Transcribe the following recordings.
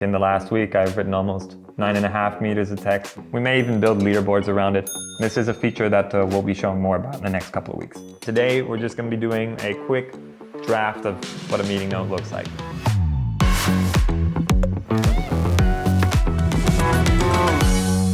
In the last week, I've written almost 9.5 meters of text. We may even build leaderboards around it. This is a feature that we'll be showing more about in the next couple of weeks. Today, we're just going to be doing a quick draft of what a meeting note looks like.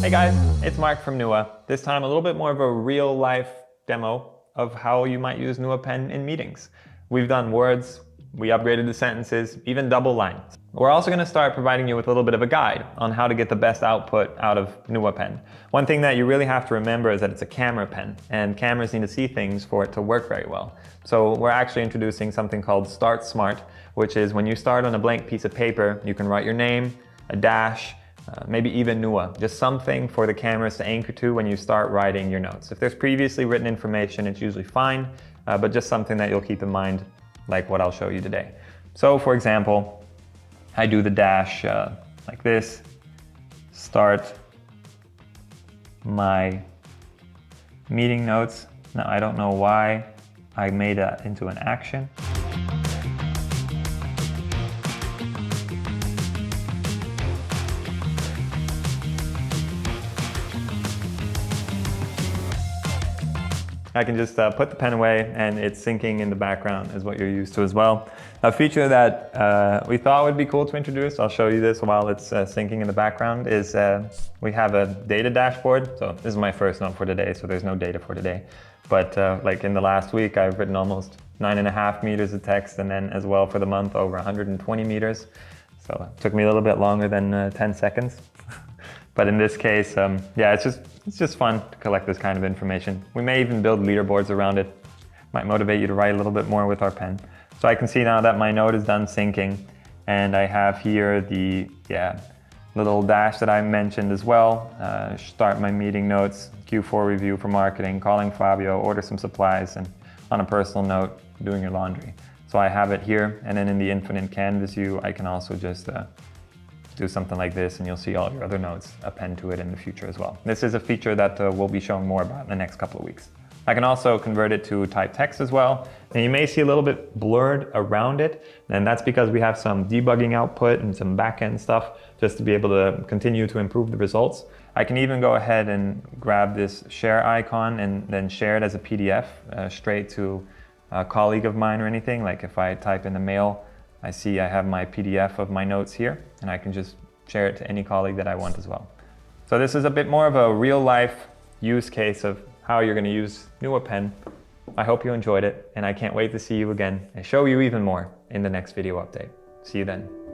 Hey guys, it's Mark from Nuwa. This time a little bit more of a real life demo of how you might use Nuwa Pen in meetings. We've done words, we upgraded the sentences, even double lines. We're also going to start providing you with a little bit of a guide on how to get the best output out of Nuwa Pen. One thing that you really have to remember is that it's a camera pen, and cameras need to see things for it to work very well. So we're actually introducing something called Start Smart, which is when you start on a blank piece of paper, you can write your name, a dash, maybe even Nuwa, just something for the cameras to anchor to when you start writing your notes. If there's previously written information, it's usually fine, but just something that you'll keep in mind, like what I'll show you today. So for example, I do the dash like this, start my meeting notes. Now I don't know why I made that into an action. I can just put the pen away and it's syncing in the background is what you're used to as well. A feature that we thought would be cool to introduce, I'll show you this while it's syncing in the background, is we have a data dashboard. So this is my first note for today, so there's no data for today. But like in the last week, I've written almost 9.5 meters of text, and then as well for the month over 120 meters. So it took me a little bit longer than 10 seconds. But in this case, yeah, it's just fun to collect this kind of information. We may even build leaderboards around it. Might motivate you to write a little bit more with our pen. So I can see now that my note is done syncing, and I have here the little dash that I mentioned as well. Start my meeting notes, Q4 review for marketing, calling Fabio, order some supplies, and on a personal note, doing your laundry. So I have it here, and then in the infinite canvas view, I can also just do something like this, and you'll see all your other notes append to it in the future as well. This is a feature that we'll be showing more about in the next couple of weeks. I can also convert it to typed text as well, and you may see a little bit blurred around it, and that's because we have some debugging output and some backend stuff just to be able to continue to improve the results. I can even go ahead and grab this share icon and then share it as a PDF straight to a colleague of mine or anything. Like if I type in the mail, I see I have my PDF of my notes here, and I can just share it to any colleague that I want as well. So this is a bit more of a real life use case of how you're going to use Nuwa Pen. I hope you enjoyed it, and I can't wait to see you again and show you even more in the next video update. See you then.